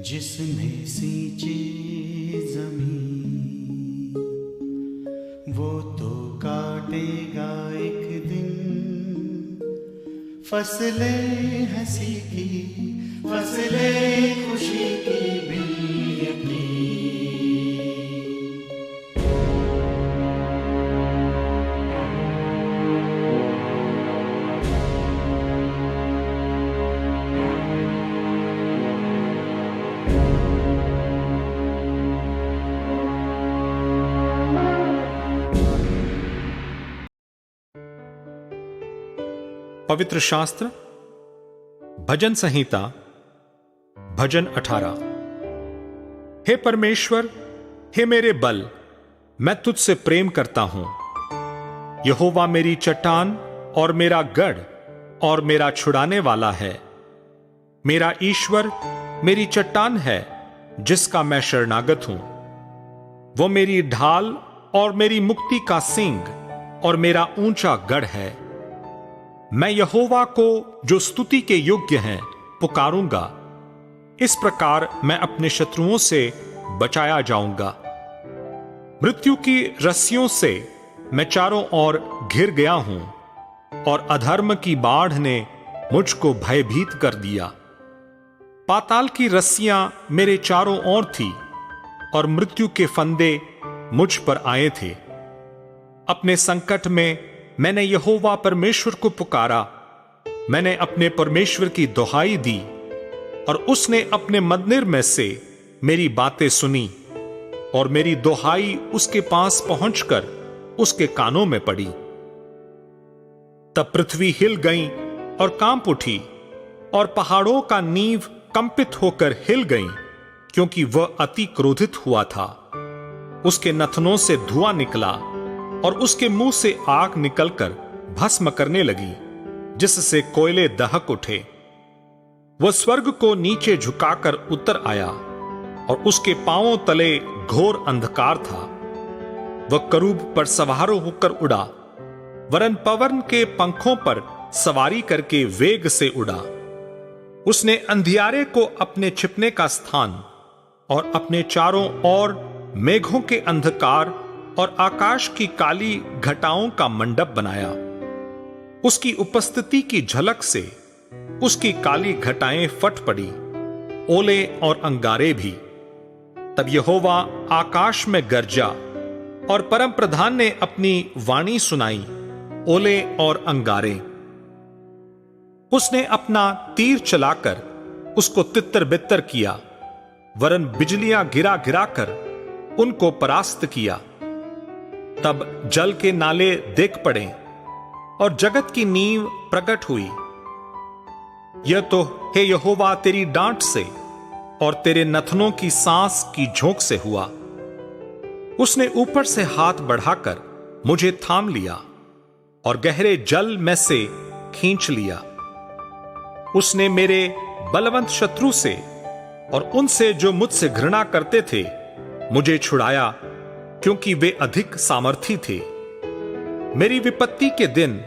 जिसने सींची जमीन वो तो काटेगा एक दिन फसलें हंसी की, फसलें खुशी की भी अपनी। पवित्र शास्त्र भजन संहिता भजन 18। हे परमेश्वर, हे मेरे बल, मैं तुझसे प्रेम करता हूं। यहोवा मेरी चट्टान और मेरा गढ़ और मेरा छुड़ाने वाला है। मेरा ईश्वर मेरी चट्टान है जिसका मैं शरणागत हूं। वो मेरी ढाल और मेरी मुक्ति का सींग और मेरा ऊंचा गढ़ है। मैं यहोवा को जो स्तुति के योग्य हैं पुकारूंगा। इस प्रकार मैं अपने शत्रुओं से बचाया जाऊंगा। मृत्यु की रस्सियों से मैं चारों ओर घिर गया हूं और अधर्म की बाढ़ ने मुझको भयभीत कर दिया। पाताल की रस्सियां मेरे चारों ओर थी और मृत्यु के फंदे मुझ पर आए थे। अपने संकट में मैंने यहोवा परमेश्वर को पुकारा। मैंने अपने परमेश्वर की दुहाई दी और उसने अपने मंदिर में से मेरी बातें सुनी और मेरी दुहाई उसके पास पहुंचकर उसके कानों में पड़ी। तब पृथ्वी हिल गई और कांप उठी और पहाड़ों का नींव कंपित होकर हिल गई, क्योंकि वह अति क्रोधित हुआ था। उसके नथनों से धुआं निकला और उसके मुंह से आग निकलकर भस्म करने लगी, जिससे कोयले दहक उठे। वह स्वर्ग को नीचे झुकाकर उतर आया और उसके पांवों तले घोर अंधकार था। वह करूब पर सवार होकर उड़ा, वरन पवन के पंखों पर सवारी करके वेग से उड़ा। उसने अंधियारे को अपने छिपने का स्थान और अपने चारों ओर मेघों के अंधकार और आकाश की काली घटाओं का मंडप बनाया। उसकी उपस्थिति की झलक से उसकी काली घटाएं फट पड़ी, ओले और अंगारे भी। तब यहोवा आकाश में गरजा और परम प्रधान ने अपनी वाणी सुनाई, ओले और अंगारे। उसने अपना तीर चलाकर उसको तितर बितर किया, वरन बिजलियां गिरा गिरा कर उनको परास्त किया। तब जल के नाले देख पड़े और जगत की नींव प्रकट हुई। यह तो हे यहोवा तेरी डांट से और तेरे नथनों की सांस की झोंक से हुआ। उसने ऊपर से हाथ बढ़ाकर मुझे थाम लिया और गहरे जल में से खींच लिया। उसने मेरे बलवंत शत्रु से और उनसे जो मुझसे घृणा करते थे मुझे छुड़ाया, क्योंकि वे अधिक सामर्थी थे। मेरी विपत्ति के दिन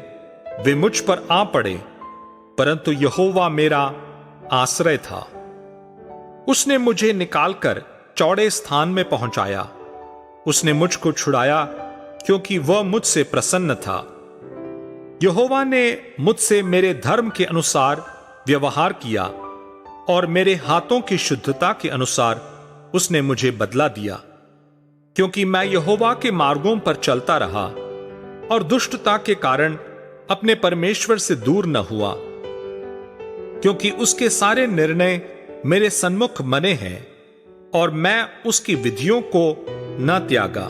वे मुझ पर आ पड़े, परंतु यहोवा मेरा आश्रय था। उसने मुझे निकालकर चौड़े स्थान में पहुंचाया। उसने मुझको छुड़ाया, क्योंकि वह मुझसे प्रसन्न था। यहोवा ने मुझसे मेरे धर्म के अनुसार व्यवहार किया और मेरे हाथों की शुद्धता के अनुसार उसने मुझे बदला दिया, क्योंकि मैं यहोवा के मार्गों पर चलता रहा और दुष्टता के कारण अपने परमेश्वर से दूर न हुआ, क्योंकि उसके सारे निर्णय मेरे सन्मुख मने हैं और मैं उसकी विधियों को न त्यागा।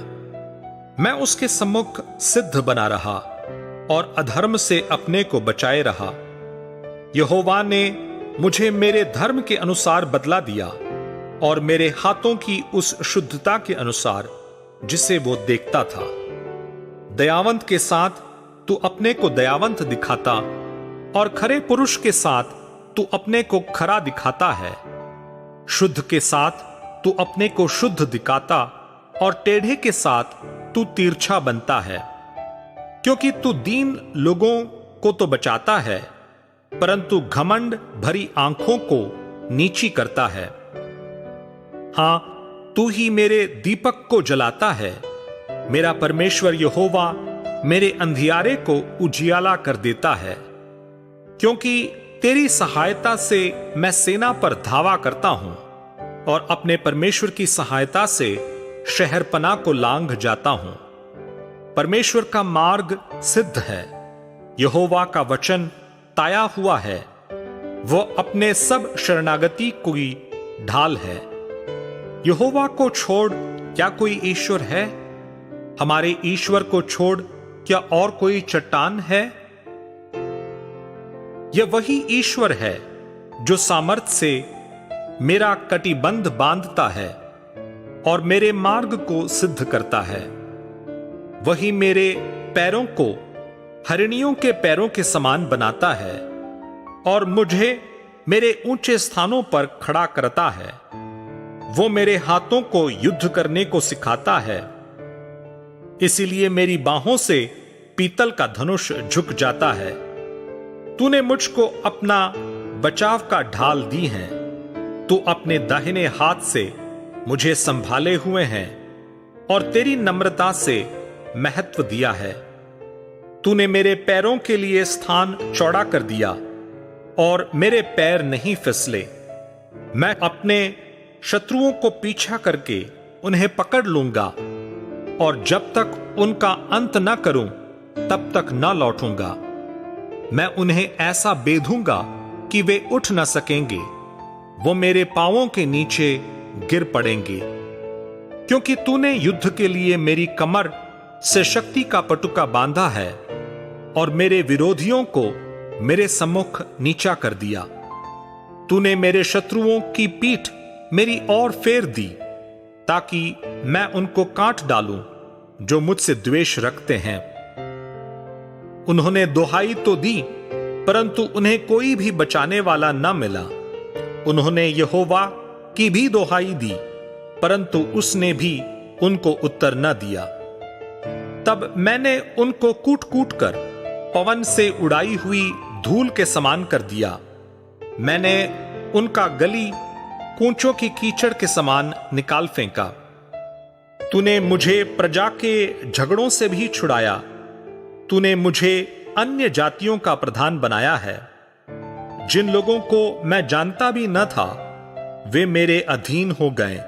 मैं उसके सम्मुख सिद्ध बना रहा और अधर्म से अपने को बचाए रहा। यहोवा ने मुझे मेरे धर्म के अनुसार बदला दिया और मेरे हाथों की उस शुद्धता के अनुसार जिसे वो देखता था। दयावंत के साथ तू अपने को दयावंत दिखाता और खरे पुरुष के साथ तू अपने को खरा दिखाता है। शुद्ध के साथ तू अपने को शुद्ध दिखाता और टेढ़े के साथ तू तिरछा बनता है, क्योंकि तू दीन लोगों को तो बचाता है, परंतु घमंड भरी आंखों को नीची करता है। हां, तू ही मेरे दीपक को जलाता है। मेरा परमेश्वर यहोवा मेरे अंधियारे को उजियाला कर देता है, क्योंकि तेरी सहायता से मैं सेना पर धावा करता हूं और अपने परमेश्वर की सहायता से शहरपनाह को लांघ जाता हूं। परमेश्वर का मार्ग सिद्ध है, यहोवा का वचन ताया हुआ है। वह अपने सब शरणागति की ढाल है। यहोवा को छोड़ क्या कोई ईश्वर है? हमारे ईश्वर को छोड़ क्या और कोई चट्टान है? यह वही ईश्वर है जो सामर्थ्य से मेरा कटिबंध बांधता है और मेरे मार्ग को सिद्ध करता है। वही मेरे पैरों को हरिणियों के पैरों के समान बनाता है और मुझे मेरे ऊंचे स्थानों पर खड़ा करता है। वो मेरे हाथों को युद्ध करने को सिखाता है, इसीलिए मेरी बाहों से पीतल का धनुष झुक जाता है। तूने मुझको अपना बचाव का ढाल दी है। तू अपने दाहिने हाथ से मुझे संभाले हुए हैं और तेरी नम्रता से महत्व दिया है। तूने मेरे पैरों के लिए स्थान चौड़ा कर दिया और मेरे पैर नहीं फिसले। मैं अपने शत्रुओं को पीछा करके उन्हें पकड़ लूंगा और जब तक उनका अंत न करूं तब तक न लौटूंगा। मैं उन्हें ऐसा बेधूंगा कि वे उठ न सकेंगे। वो मेरे पांवों के नीचे गिर पड़ेंगे, क्योंकि तूने युद्ध के लिए मेरी कमर से शक्ति का पटुका बांधा है और मेरे विरोधियों को मेरे सम्मुख नीचा कर दिया। तूने मेरे शत्रुओं की पीठ मेरी ओर फेर दी, ताकि मैं उनको काट डालूं जो मुझसे द्वेष रखते हैं। उन्होंने दुहाई तो दी, परंतु उन्हें कोई भी बचाने वाला न मिला। उन्होंने यहोवा की भी दुहाई दी, परंतु उसने भी उनको उत्तर न दिया। तब मैंने उनको कूट कूट कर पवन से उड़ाई हुई धूल के समान कर दिया। मैंने उनका गली कूंचों की कीचड़ के समान निकाल फेंका। तूने मुझे प्रजा के झगड़ों से भी छुड़ाया। तूने मुझे अन्य जातियों का प्रधान बनाया है। जिन लोगों को मैं जानता भी न था, वे मेरे अधीन हो गए।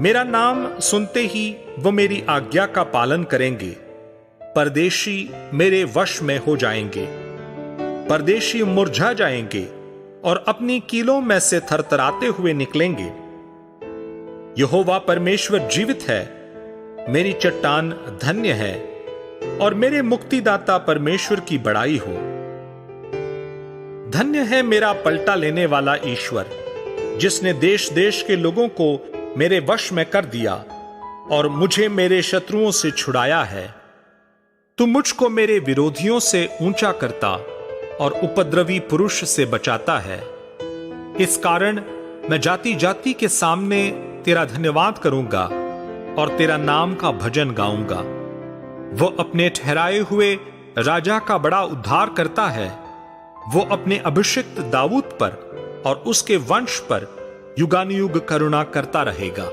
मेरा नाम सुनते ही वो मेरी आज्ञा का पालन करेंगे। परदेशी मेरे वश में हो जाएंगे। परदेशी मुरझा जाएंगे और अपनी कीलों में से थरथराते हुए निकलेंगे। यहोवा परमेश्वर जीवित है, मेरी चट्टान धन्य है और मेरे मुक्तिदाता परमेश्वर की बड़ाई हो। धन्य है मेरा पलटा लेने वाला ईश्वर, जिसने देश देश के लोगों को मेरे वश में कर दिया और मुझे मेरे शत्रुओं से छुड़ाया है। तू मुझको मेरे विरोधियों से ऊंचा करता और उपद्रवी पुरुष से बचाता है। इस कारण मैं जाति जाति के सामने तेरा धन्यवाद करूंगा और तेरा नाम का भजन गाऊंगा। वो अपने ठहराए हुए राजा का बड़ा उद्धार करता है। वो अपने अभिषिक्त दाऊद पर और उसके वंश पर युगानुयुग करुणा करता रहेगा।